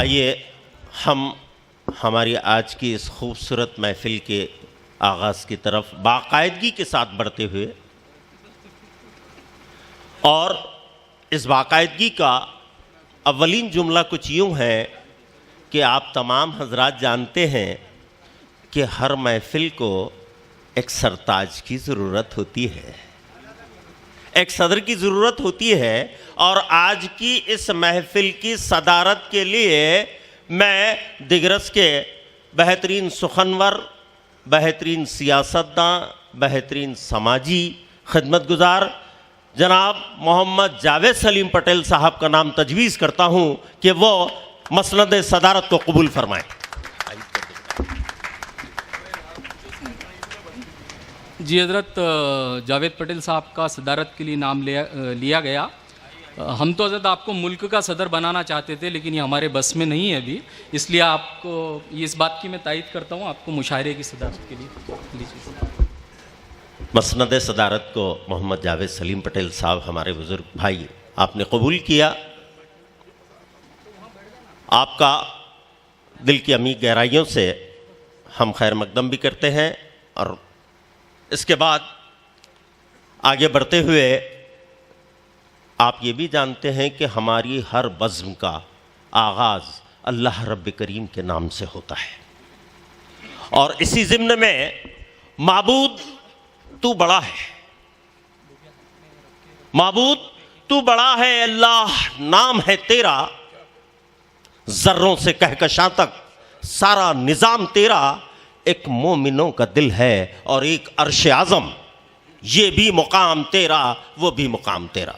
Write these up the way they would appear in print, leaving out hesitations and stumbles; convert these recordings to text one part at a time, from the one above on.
आइए हम हमारी आज की इस खूबसूरत महफिल के आगाज़ की तरफ बाकायदगी के साथ बढ़ते हुए, और इस बाकायदगी का अव्वलीन जुमला कुछ यूँ है कि आप तमाम हजरात जानते हैं कि हर महफिल को एक सरताज की ज़रूरत होती है, एक सदर की ज़रूरत होती है। और आज की इस महफिल की सदारत के लिए मैं दिगरस के बेहतरीन सुखनवर, बेहतरीन सियासतदान, बेहतरीन समाजी खिदमतगुजार जनाब मोहम्मद जावेद सलीम पटेल साहब का नाम तजवीज़ करता हूँ कि वो मसनद सदारत को कबूल फरमाएँ। जी हज़रत, जावेद पटेल साहब का सदारत के लिए नाम लिया गया। हम तो हज़रत आपको मुल्क का सदर बनाना चाहते थे, लेकिन ये हमारे बस में नहीं है अभी, इसलिए आपको इस बात की मैं तायीद करता हूँ, आपको मुशायरे की सदारत के लिए लीजिए। मसनद सदारत को मोहम्मद जावेद सलीम पटेल साहब हमारे बुज़ुर्ग भाई आपने कबूल किया। आपका दिल की अमीर गहराइयों से हम खैर मकदम भी करते हैं। और इसके बाद आगे बढ़ते हुए आप ये भी जानते हैं कि हमारी हर बज़्म का आगाज़ अल्लाह रब्ब करीम के नाम से होता है, और इसी ज़िम्न में माबूद तू बड़ा है, माबूद तू बड़ा है, अल्लाह नाम है तेरा, ज़र्रों से कहकशां तक सारा निज़ाम तेरा, एक मोमिनों का दिल है और एक अर्श आज़म, ये भी मुकाम तेरा वो भी मुकाम तेरा।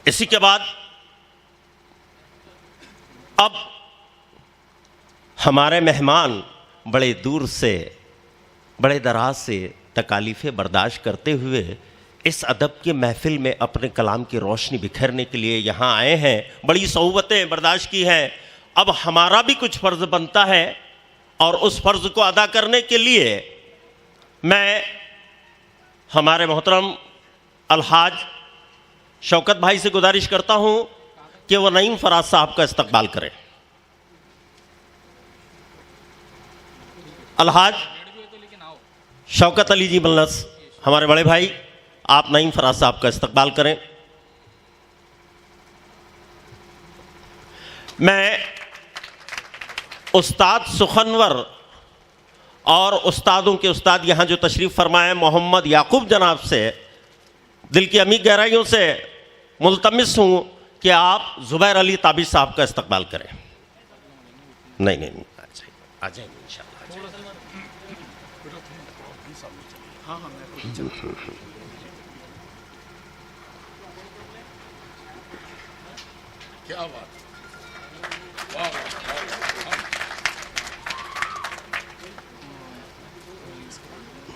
इसी के बाद अब हमारे मेहमान बड़े दूर से, बड़े दराज से तकालीफ़ें बर्दाश्त करते हुए इस अदब की महफिल में अपने कलाम की रोशनी बिखेरने के लिए यहाँ आए हैं। बड़ी सऊबतें बर्दाश्त की हैं। अब हमारा भी कुछ फ़र्ज़ बनता है, और उस फ़र्ज़ को अदा करने के लिए मैं हमारे मोहतरम अलहाज शौकत भाई से गुजारिश करता हूँ कि वह नईम फराज साहब का इस्तकबाल करें। अलहाज शौकत अली जी मल्लस, हमारे बड़े भाई, आप नईम फराज साहब का इस्तकबाल करें। मैं उस्ताद सुखनवर और उस्तादों के उस्ताद यहाँ जो तशरीफ़ फरमाए मोहम्मद याकूब जनाब से दिल की अमीर गहराइयों से मुल्तमिस हूँ कि आप ज़ुबैर अली ताबी साहब का इस्तकबाल करें। नहीं आ जाएंगे इंशाअल्लाह। क्या बात,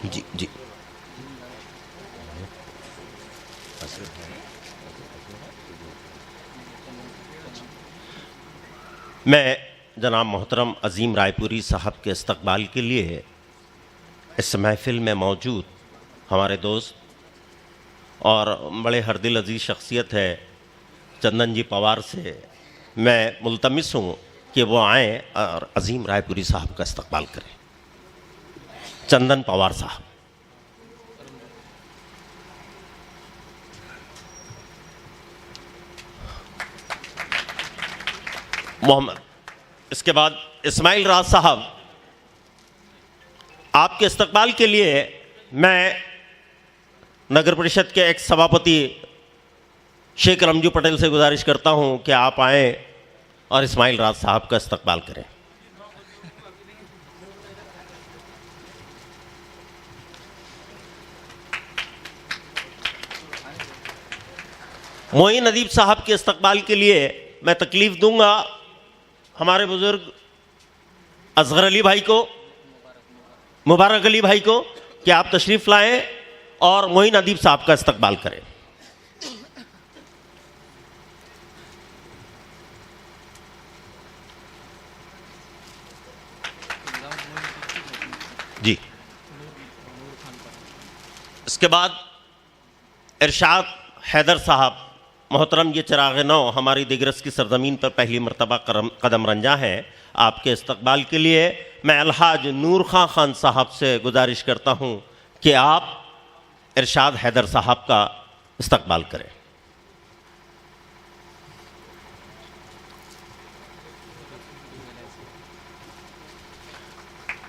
जी जी। मैं जनाब मोहतरम अज़ीम रायपुरी साहब के इस्तकबाल के लिए इस महफिल में मौजूद हमारे दोस्त और बड़े हरदिल अजीज़ शख्सियत है चंदन जी पवार से मैं मुल्तमिस हूँ कि वो आएँ और अज़ीम रायपुरी साहब का इस्तकबाल करें। चंदन पवार साहब। मोहम्मद, इसके बाद इस्माइल राज साहब, आपके इस्तकबाल के लिए मैं नगर परिषद के एक्स सभापति शेख रमजू पटेल से गुजारिश करता हूं कि आप आएँ और इस्माइल राज साहब का इस्तकबाल करें। मोइन अदीब साहब के इस्तकबाल के लिए मैं तकलीफ़ दूंगा हमारे बुज़ुर्ग असगर अली भाई को, मुबारक अली भाई को, कि आप तशरीफ़ लाएं और मोइन अदीब साहब का इस्तकबाल करें। जी। इसके बाद इरशाद हैदर साहब मोहतरम ये चिराग नौ हमारी दिग्रस की सरजमीन पर पहली मरतबा कदम रंजा है। आपके इस्तकबाल के लिए मैं अलहाज नूर खान साहब से गुजारिश करता हूँ कि आप इरशाद हैदर साहब का इस्तकबाल करें।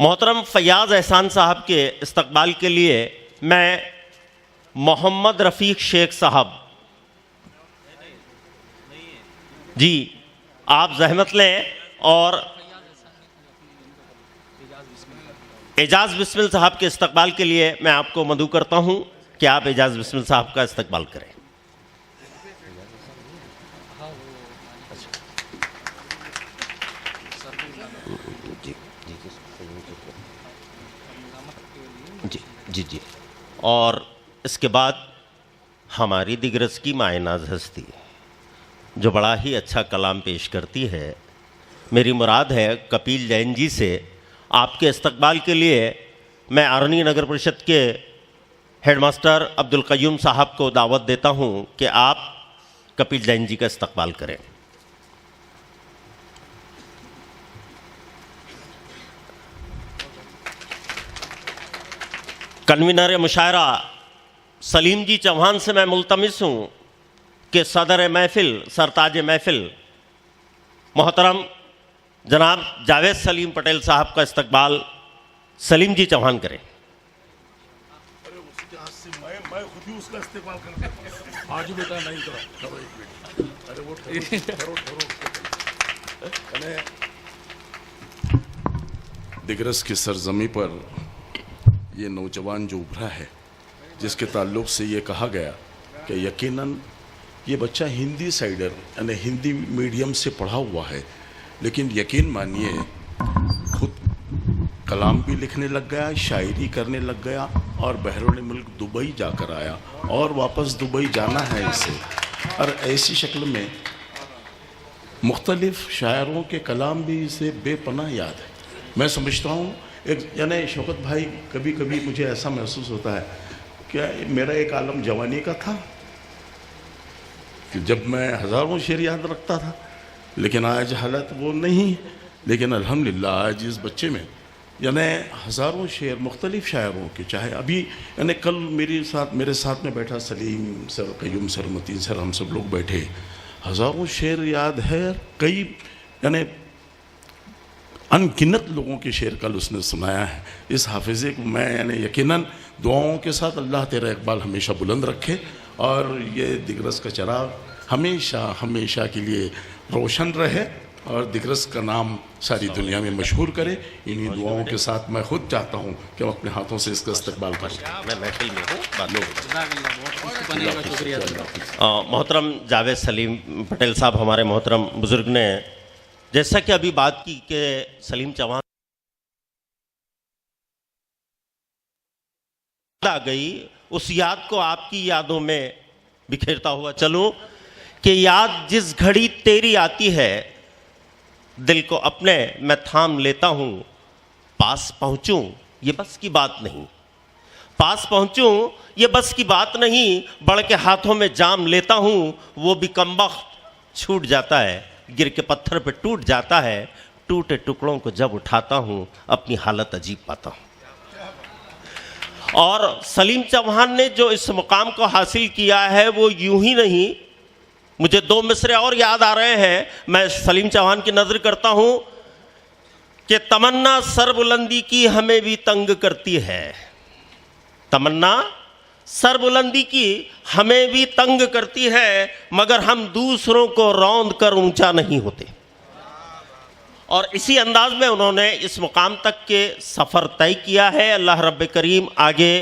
मोहतरम फयाज एहसान साहब के इस्तकबाल के लिए मैं मोहम्मद रफ़ीक शेख साहब जी आप जहमत लें और एजाज बिस्मिल साहब के इस्तकबाल के लिए मैं आपको मदऊ करता हूं कि आप एजाज बिस्मिल साहब का इस्तकबाल करें। जी और इसके बाद हमारी दिग्रस की मायनाज हस्ती जो बड़ा ही अच्छा कलाम पेश करती है, मेरी मुराद है कपिल जैन जी से आपके इस्तकबाल के लिए मैं आरनी नगर परिषद के हेडमास्टर अब्दुल क़य्यूम साहब को दावत देता हूं कि आप कपिल जैन जी का इस्तकबाल करें। कन्वीनर मुशायरा सलीम जी चौहान से मैं मुल्तमिस हूँ कि सदर महफिल सरताज महफिल मोहतरम जनाब जावेद सलीम पटेल साहब का इस्तकबाल सलीम जी चौहान करें। अरे उसके हाथ से मैं खुद ही उसका इस्तेमाल करता हूं। आज बेटा नहीं करो एक मिनट। अरे वो ठहरो दिग्रस की सरजमी पर ये नौजवान जो उभरा है, जिसके ताल्लुक़ से ये कहा गया कि यकीनन ये बच्चा हिंदी साइडर यानी हिंदी मीडियम से पढ़ा हुआ है, लेकिन यकीन मानिए खुद कलाम भी लिखने लग गया, शायरी करने लग गया और बहरून मुल्क दुबई जाकर आया और वापस दुबई जाना है इसे। और ऐसी शक्ल में मुख्तलिफ शायरों के कलाम भी इसे बेपनाह याद है। मैं समझता हूँ एक यानी शौकत भाई, कभी कभी मुझे ऐसा महसूस होता है कि मेरा एक आलम जवानी का था कि जब मैं हज़ारों शेर याद रखता था, लेकिन आज हालत वो नहीं। लेकिन अल्हम्दुलिल्लाह आज इस बच्चे में यानी हज़ारों शेर मुख्तलिफ शायरों के, चाहे अभी यानी कल मेरे साथ में बैठा Salim sir, Qayyum sir, Mateen sir, हम सब लोग बैठे, हज़ारों शेर याद है। कई यानी अनगिनत लोगों के शेर कल उसने सुनाया है। इस हाफिज़े को मैं यानी यकीनन दुआओं के साथ अल्लाह तेरा इकबाल हमेशा बुलंद रखे और ये दिग्रस का चिराग हमेशा हमेशा के लिए रोशन रहे और दिग्रस का नाम सारी दुनिया में मशहूर करे। इन्हीं दुआओं के साथ मैं खुद चाहता हूँ कि हम अपने हाथों से इसका इस्तकबाल करें। मैं महफिल में हूँ। मोहतरम जावेद सलीम पटेल साहब हमारे मोहतरम बुजुर्ग ने जैसा कि अभी बात की कि सलीम चौहान आ गई, उस याद को आपकी यादों में बिखेरता हुआ चलूं कि याद जिस घड़ी तेरी आती है दिल को अपने मैं थाम लेता हूं, पास पहुंचूं ये बस की बात नहीं, पास पहुंचूं ये बस की बात नहीं, बढ़ के हाथों में जाम लेता हूं, वो भी कमबख्त छूट जाता है, गिर के पत्थर पे टूट जाता है, टूटे टुकड़ों को जब उठाता हूं अपनी हालत अजीब पाता हूं। और सलीम चौहान ने जो इस मुकाम को हासिल किया है वो यूं ही नहीं, मुझे दो मिसरे और याद आ रहे हैं। मैं सलीम चौहान की नज़र करता हूं कि तमन्ना सरबुलंदी की हमें भी तंग करती है, तमन्ना सरबुलंदी की हमें भी तंग करती है, मगर हम दूसरों को रौंद कर ऊंचा नहीं होते। और इसी अंदाज में उन्होंने इस मुकाम तक के सफ़र तय किया है। अल्लाह रब्बे करीम आगे,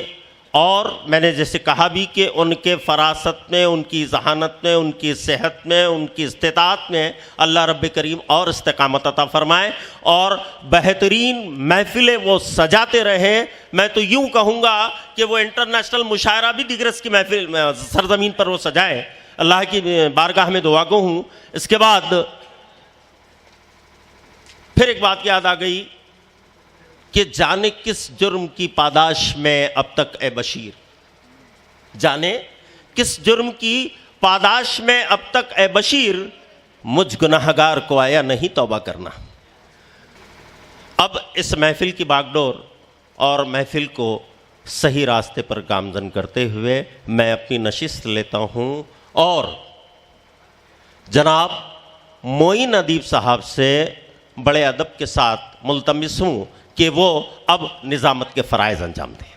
और मैंने जैसे कहा भी कि उनके फरासत में, उनकी जहानत में, उनकी सेहत में, उनकी इस्तिताअत में अल्लाह रब्बे करीम और इस्तिकामत अता फरमाए और बेहतरीन महफिलें वो सजाते रहें। मैं तो यूँ कहूँगा कि वो इंटरनेशनल मुशायरा भी दिग्रस की महफिल सरजमीन पर वो सजाए। अल्लाह की बारगाह में दुआ गो हूँ। इसके बाद फिर एक बात याद आ गई कि जाने किस जुर्म की पादाश में अब तक ए बशीर, जाने किस जुर्म की पादाश में अब तक ए बशीर मुझ गुनाहगार को आया नहीं तौबा करना। अब इस महफिल की बागडोर और महफिल को सही रास्ते पर गामजन करते हुए मैं अपनी नशिस्त लेता हूँ और जनाब मोइन अदीब साहब से बड़े अदब के साथ मुल्तमिस हूँ कि वो अब निज़ामत के फ़राइज़ अंजाम दें।